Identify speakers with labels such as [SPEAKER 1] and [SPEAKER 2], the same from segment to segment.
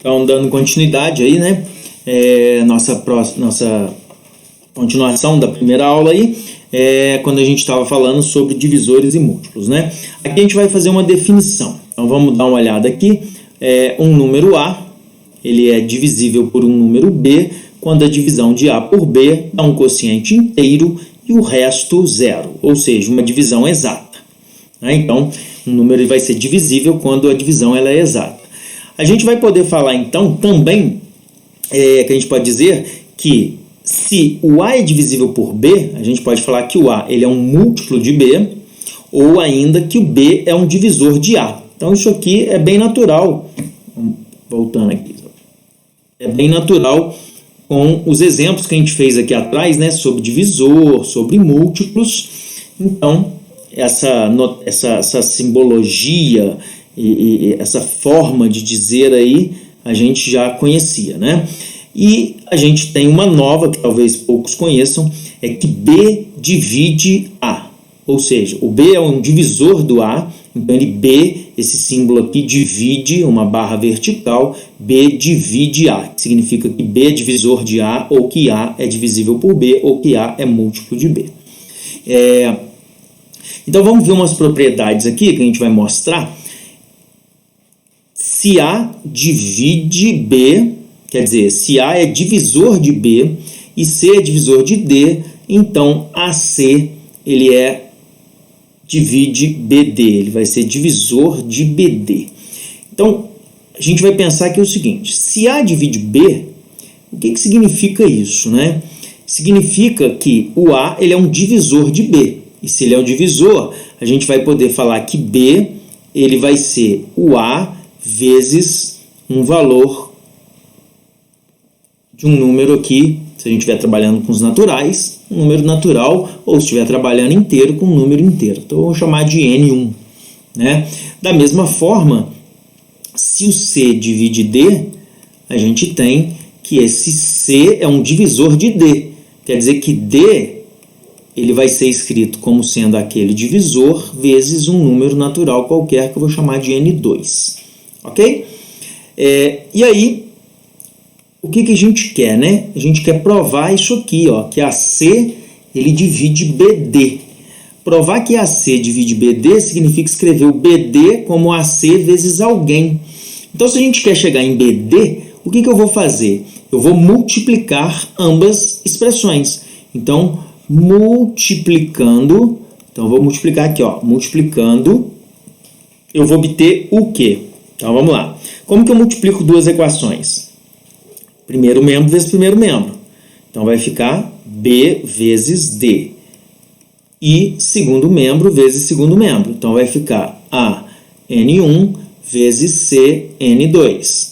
[SPEAKER 1] Então, dando continuidade aí, né? Nossa continuação da primeira aula aí, quando a gente estava falando sobre divisores e múltiplos, né? Aqui a gente vai fazer uma definição. Então, vamos dar uma olhada aqui. Um número A, ele é divisível por um número B, quando a divisão de A por B dá um quociente inteiro e o resto zero, ou seja, uma divisão exata. Então, um número vai ser divisível quando a divisão ela é exata. A gente vai poder falar, então, também, que a gente pode dizer que se o A é divisível por B, a gente pode falar que o A ele é um múltiplo de B, ou ainda que o B é um divisor de A. Então, isso aqui é bem natural. Voltando aqui. É bem natural com os exemplos que a gente fez aqui atrás, né, sobre divisor, sobre múltiplos. Então, essa simbologia e essa forma de dizer aí, a gente já conhecia, né? E a gente tem uma nova, que talvez poucos conheçam, é que B divide A. Ou seja, o B é um divisor do A, então esse símbolo aqui divide uma barra vertical, B divide A, que significa que B é divisor de A, ou que A é divisível por B, ou que A é múltiplo de B. Então vamos ver umas propriedades aqui que a gente vai mostrar. Se A divide B, quer dizer, se A é divisor de B e C é divisor de D, então AC ele divide BD, ele vai ser divisor de BD. Então, a gente vai pensar aqui o seguinte, se A divide B, o que significa isso, né? Significa que o A ele é um divisor de B, e se ele é um divisor, a gente vai poder falar que B ele vai ser o A vezes um valor de um número aqui, se a gente estiver trabalhando com os naturais, um número natural, ou se estiver trabalhando inteiro com um número inteiro. Então, eu vou chamar de N1. Né? Da mesma forma, se o C divide D, a gente tem que esse C é um divisor de D. Quer dizer que D ele vai ser escrito como sendo aquele divisor vezes um número natural qualquer que eu vou chamar de N2. Ok? E aí, o que a gente quer, né? A gente quer provar isso aqui, ó, que AC ele divide BD. Provar que AC divide BD significa escrever o BD como AC vezes alguém. Então, se a gente quer chegar em BD, o que eu vou fazer? Eu vou multiplicar ambas expressões. Então, multiplicando, então eu vou multiplicar aqui, ó, multiplicando, eu vou obter o quê? Então, vamos lá. Como que eu multiplico duas equações? Primeiro membro vezes primeiro membro. Então, vai ficar B vezes D. E segundo membro vezes segundo membro. Então, vai ficar A N1 vezes C N2.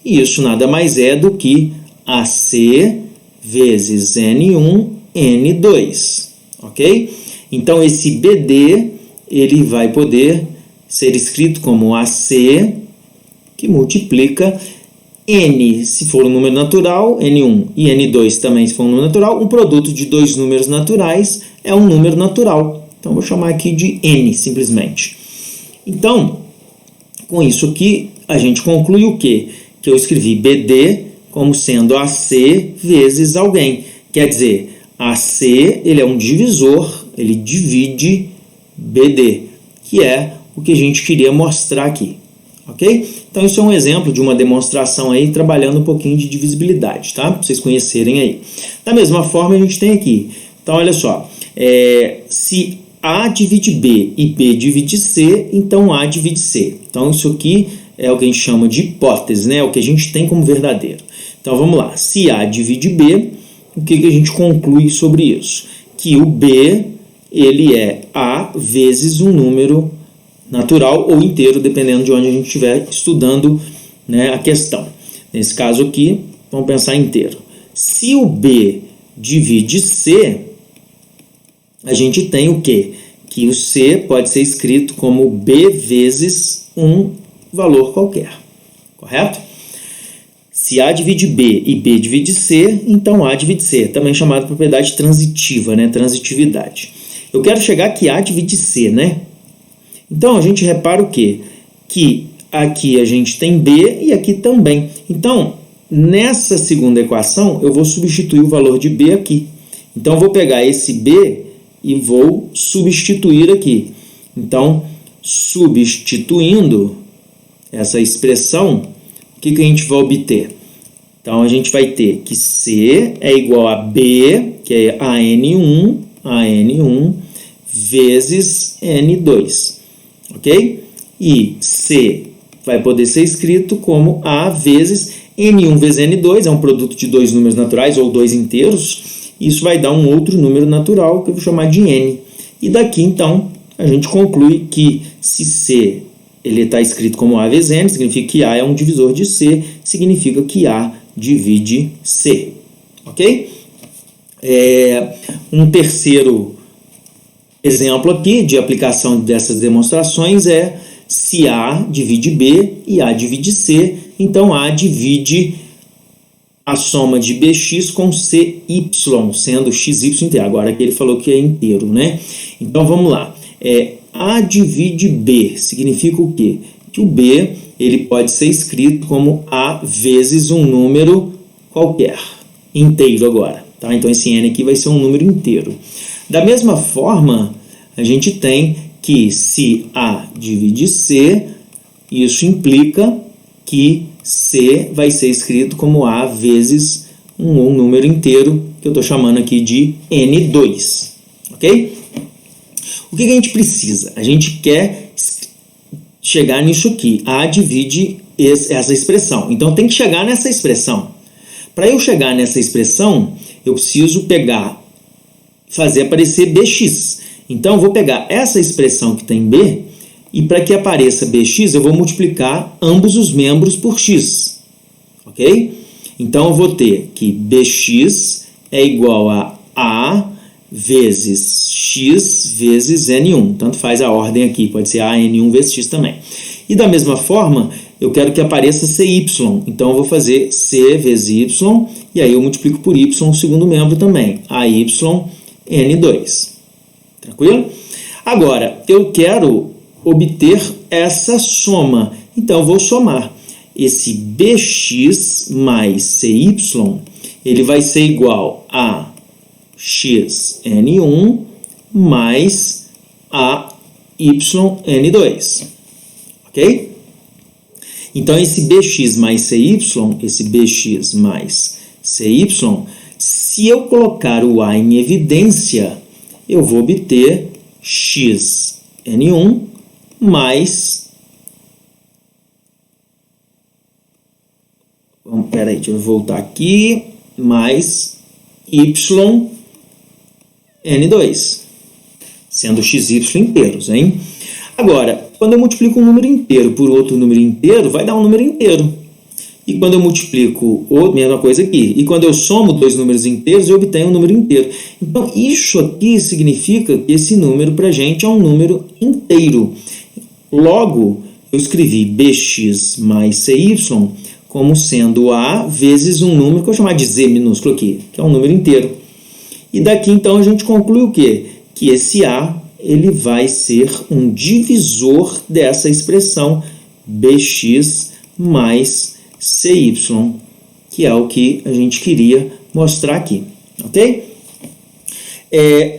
[SPEAKER 1] E isso nada mais é do que AC vezes N1 N2. Ok? Então, esse BD ele vai poder ser escrito como AC, que multiplica N, se for um número natural, N1, e N2 também, se for um número natural, um produto de dois números naturais é um número natural. Então, vou chamar aqui de N, simplesmente. Então, com isso aqui, a gente conclui o quê? Que eu escrevi BD como sendo AC vezes alguém. Quer dizer, AC ele é um divisor, ele divide BD, que é o que a gente queria mostrar aqui. Ok? Então, isso é um exemplo de uma demonstração aí, trabalhando um pouquinho de divisibilidade, tá? Para vocês conhecerem aí. Da mesma forma, a gente tem aqui. Então, olha só. Se A divide B e B divide C, então A divide C. Então, isso aqui é o que a gente chama de hipótese, né? É o que a gente tem como verdadeiro. Então, vamos lá. Se A divide B, o que a gente conclui sobre isso? Que o B, ele é A vezes um número natural ou inteiro, dependendo de onde a gente estiver estudando, né, a questão. Nesse caso aqui, vamos pensar inteiro. Se o B divide C, a gente tem o quê? Que o C pode ser escrito como B vezes um valor qualquer. Correto? Se A divide B e B divide C, então A divide C, também chamada de propriedade transitiva, né? Transitividade. Eu quero chegar que A divide C, né? Então, a gente repara o quê? Que aqui a gente tem B e aqui também. Então, nessa segunda equação, eu vou substituir o valor de B aqui. Então, eu vou pegar esse B e vou substituir aqui. Então, substituindo essa expressão, o que a gente vai obter? Então, a gente vai ter que C é igual a B, que é AN1, vezes N2, ok? E C vai poder ser escrito como A vezes N1 vezes N2, é um produto de dois números naturais ou dois inteiros. Isso vai dar um outro número natural que eu vou chamar de N. E daqui, então, a gente conclui que se C ele está escrito como A vezes N, significa que A é um divisor de C, significa que A divide C, ok? Um terceiro exemplo aqui de aplicação dessas demonstrações é se A divide B e A divide C, então A divide a soma de BX com CY, sendo XY inteiro. Agora aqui ele falou que é inteiro, né? Então vamos lá. A divide B significa o quê? Que o B ele pode ser escrito como A vezes um número qualquer, inteiro agora. Tá? Então esse N aqui vai ser um número inteiro. Da mesma forma, a gente tem que se A divide C, isso implica que C vai ser escrito como A vezes um número inteiro, que eu estou chamando aqui de N2. Ok? O que a gente precisa? A gente quer chegar nisso aqui. A divide essa expressão. Então tem que chegar nessa expressão. Para eu chegar nessa expressão, eu preciso fazer aparecer BX. Então eu vou pegar essa expressão que tem B e para que apareça BX eu vou multiplicar ambos os membros por X. Ok? Então eu vou ter que BX é igual a A vezes X vezes N1. Tanto faz a ordem aqui, pode ser A, N1 vezes X também. E da mesma forma, eu quero que apareça CY. Então eu vou fazer C vezes Y, e aí eu multiplico por Y o segundo membro também. AY N2. Tranquilo? Agora, eu quero obter essa soma. Então eu vou somar. Esse BX mais CY, ele vai ser igual a XN1 mais AYN2, ok? Então, esse BX mais CY, se eu colocar o A em evidência, eu vou obter XN1 mais... Peraí, deixa eu voltar aqui, mais YN2, sendo XY inteiros, hein? Agora, quando eu multiplico um número inteiro por outro número inteiro, vai dar um número inteiro. E quando eu multiplico, mesma coisa aqui. E quando eu somo dois números inteiros, eu obtenho um número inteiro. Então, isso aqui significa que esse número para a gente é um número inteiro. Logo, eu escrevi BX mais CY como sendo A vezes um número que eu vou chamar de Z minúsculo aqui, que é um número inteiro. E daqui, então, a gente conclui o quê? Que esse A ele vai ser um divisor dessa expressão BX mais CY, que é o que a gente queria mostrar aqui, ok?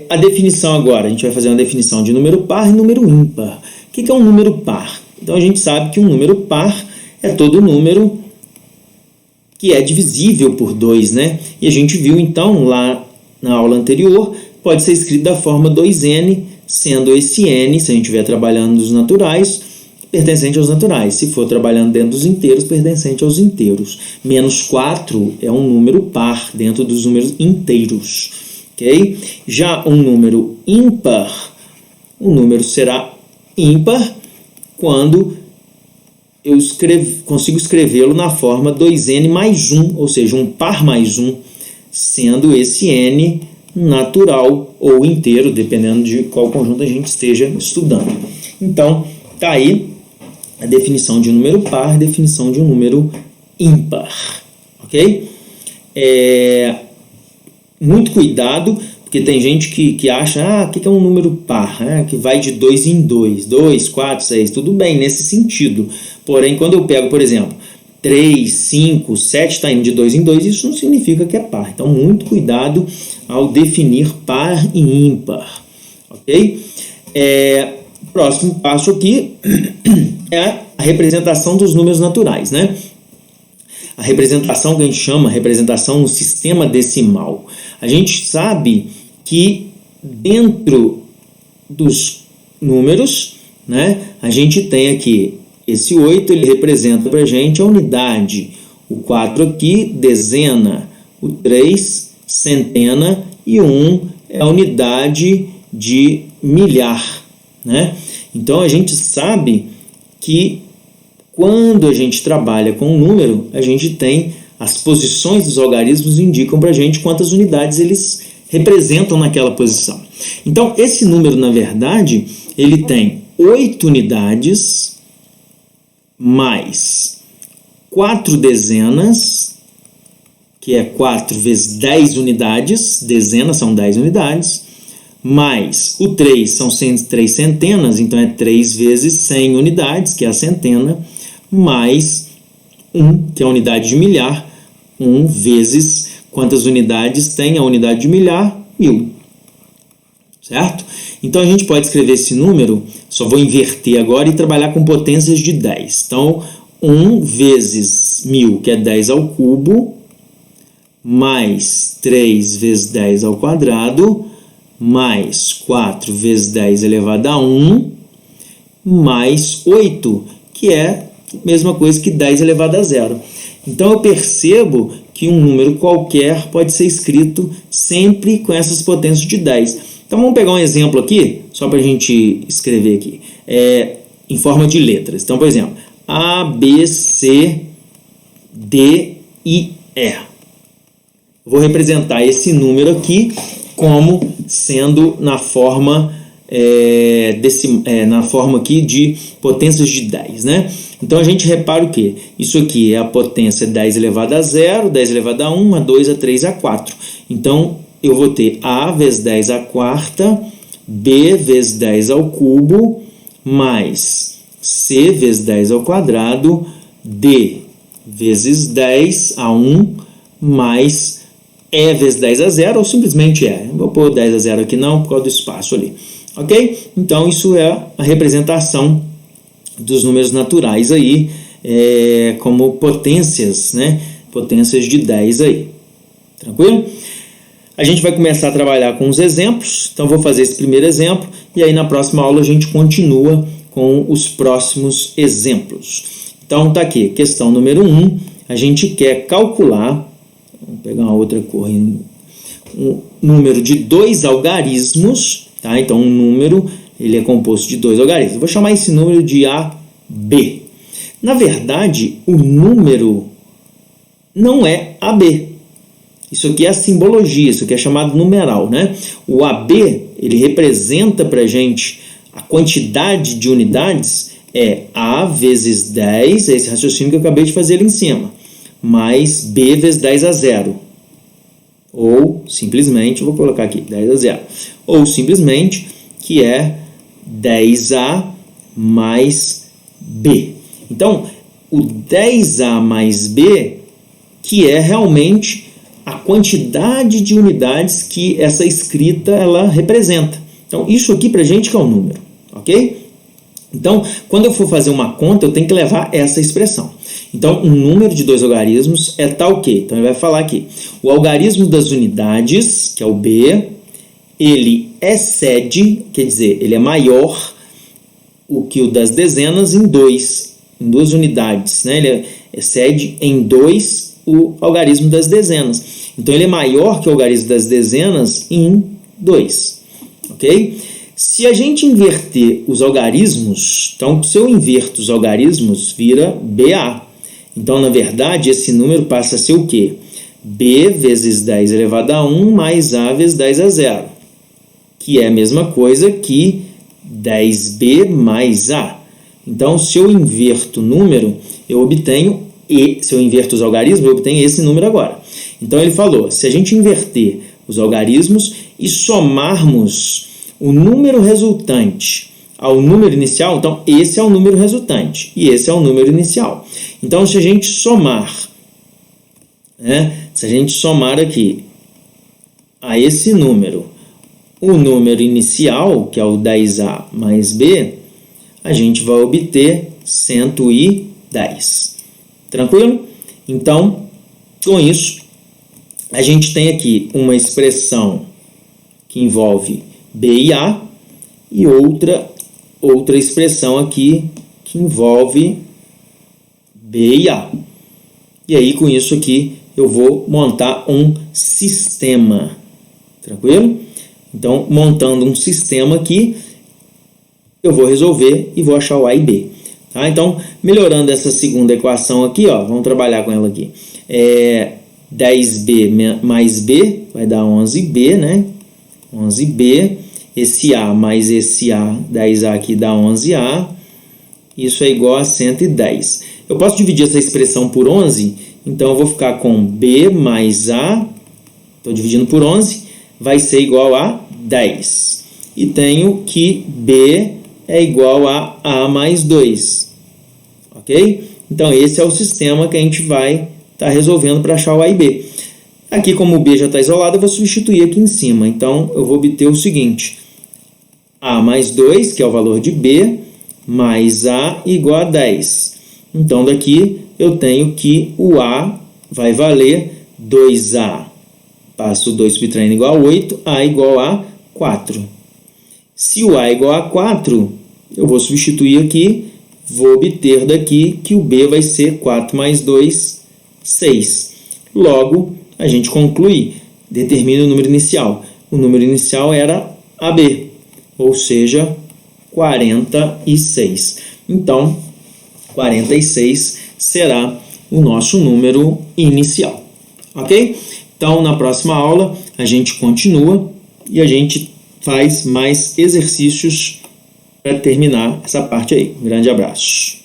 [SPEAKER 1] A definição agora, a gente vai fazer uma definição de número par e número ímpar. O que é um número par? Então, a gente sabe que um número par é todo número que é divisível por 2, né? E a gente viu, então, lá na aula anterior, pode ser escrito da forma 2n, sendo esse n, se a gente estiver trabalhando nos naturais, pertencente aos naturais. Se for trabalhando dentro dos inteiros, pertencente aos inteiros. Menos 4 é um número par dentro dos números inteiros. Okay? Já um número ímpar, o número será ímpar quando eu consigo escrevê-lo na forma 2n mais 1, ou seja, um par mais 1, sendo esse n natural ou inteiro, dependendo de qual conjunto a gente esteja estudando. Então, está aí a definição de um número par, a definição de um número ímpar. Ok? Muito cuidado, Porque tem gente que acha, o que é um número par? Que vai de 2 em 2, 2, 4, 6, tudo bem, nesse sentido. Porém, quando eu pego, por exemplo, 3, 5, 7 está indo de 2 em 2, isso não significa que é par. Então, muito cuidado ao definir par e ímpar. Ok? O próximo passo aqui é a representação dos números naturais, né? A representação que a gente chama representação no sistema decimal. A gente sabe que dentro dos números, né, a gente tem aqui esse 8, ele representa para a gente a unidade, o 4 aqui, dezena, o 3, centena, e o 1 é a unidade de milhar, né? Então, a gente sabe que quando a gente trabalha com um número, a gente tem as posições dos algarismos indicam para a gente quantas unidades eles representam naquela posição. Então, esse número, na verdade, ele tem 8 unidades mais 4 dezenas, que é 4 vezes 10 unidades, dezenas são 10 unidades, mais o 3 são 3 centenas, então é 3 vezes 100 unidades, que é a centena, mais 1, que é a unidade de milhar, 1 vezes quantas unidades tem a unidade de milhar? 1000. Certo? Então, a gente pode escrever esse número, só vou inverter agora e trabalhar com potências de 10. Então, 1 vezes 1000, que é 10 ao cubo, mais 3 vezes 10 ao quadrado, mais 4 vezes 10 elevado a 1, mais 8, que é a mesma coisa que 10 elevado a 0. Então, eu percebo que um número qualquer pode ser escrito sempre com essas potências de 10. Então, vamos pegar um exemplo aqui, só para a gente escrever aqui, em forma de letras. Então, por exemplo, A, B, C, D e E. Vou representar esse número aqui como sendo na forma, na forma aqui de potências de 10, né? Então, a gente repara o quê? Isso aqui é a potência 10 elevado a 0, 10 elevado a 1, a 2, a 3, a 4. Então, eu vou ter A vezes 10 à quarta, B vezes 10 ao cubo, mais C vezes 10 ao quadrado, D vezes 10 a 1, mais E vezes 10 a 0, ou simplesmente E. Não vou pôr 10 a 0 aqui não, por causa do espaço ali. Ok? Então, isso é a representação dos números naturais aí, como potências, né? Potências de 10 aí. Tranquilo? A gente vai começar a trabalhar com os exemplos, então vou fazer esse primeiro exemplo e aí na próxima aula a gente continua com os próximos exemplos. Então tá aqui, questão número 1, a gente quer calcular, vamos pegar uma outra cor, um número de 2 algarismos, tá? Então um número, ele é composto de 2 algarismos. Eu vou chamar esse número de AB. Na verdade, o número não é AB. Isso aqui é a simbologia, isso aqui é chamado numeral, né? O AB, ele representa para a gente a quantidade de unidades, é A vezes 10, é esse raciocínio que eu acabei de fazer ali em cima, mais B vezes 10 a 0. Ou, simplesmente, vou colocar aqui, 10 a 0. Ou, simplesmente, que é 10A mais B. Então, o 10A mais B, que é realmente a quantidade de unidades que essa escrita ela representa. Então, isso aqui para a gente que é um número, ok? Então, quando eu for fazer uma conta, eu tenho que levar essa expressão. Então, um número de 2 algarismos é tal que, então ele vai falar aqui, o algarismo das unidades, que é o B, ele excede, quer dizer, ele é maior o que o das dezenas em 2 unidades, né? Ele excede em 2 o algarismo das dezenas. Então, ele é maior que o algarismo das dezenas em 2, ok? Se a gente inverter os algarismos, então, se eu inverto os algarismos, vira BA. Então, na verdade, esse número passa a ser o quê? B vezes 10 elevado a 1 mais A vezes 10 a 0, que é a mesma coisa que 10B mais A. Então, se eu inverto o número, eu obtenho, se eu inverto os algarismos, eu obtenho esse número agora. Então, ele falou, se a gente inverter os algarismos, e somarmos o número resultante ao número inicial, então esse é o número resultante e esse é o número inicial. Então, se a gente somar, se a gente somar aqui a esse número o número inicial, que é o 10A mais B, a gente vai obter 110. Tranquilo? Então, com isso, a gente tem aqui uma expressão que envolve B e A e outra expressão aqui que envolve B e A. E aí, com isso aqui, eu vou montar um sistema. Tranquilo? Então, montando um sistema aqui, eu vou resolver e vou achar o A e B. Tá? Então, melhorando essa segunda equação aqui, vamos trabalhar com ela aqui. 10B mais B vai dar 11B, né? 11B. Esse A mais esse A, 10A aqui dá 11A. Isso é igual a 110. Eu posso dividir essa expressão por 11, então eu vou ficar com B mais A, estou dividindo por 11, vai ser igual a 10. E tenho que B é igual a A mais 2. Ok? Então, esse é o sistema que a gente vai estar resolvendo para achar o A e B. Aqui, como o B já está isolado, eu vou substituir aqui em cima. Então, eu vou obter o seguinte. A mais 2, que é o valor de B, mais A igual a 10. Então, daqui eu tenho que o A vai valer 2A. Passo 2 subtraindo igual a 8, A igual a 4. Se o A é igual a 4, eu vou substituir aqui, vou obter daqui que o B vai ser 4 mais 2, 6. Logo, a gente conclui, determina o número inicial. O número inicial era AB, ou seja, 46. Então, 46 será o nosso número inicial. Ok? Então, na próxima aula, a gente continua e a gente faz mais exercícios para terminar essa parte aí. Um grande abraço.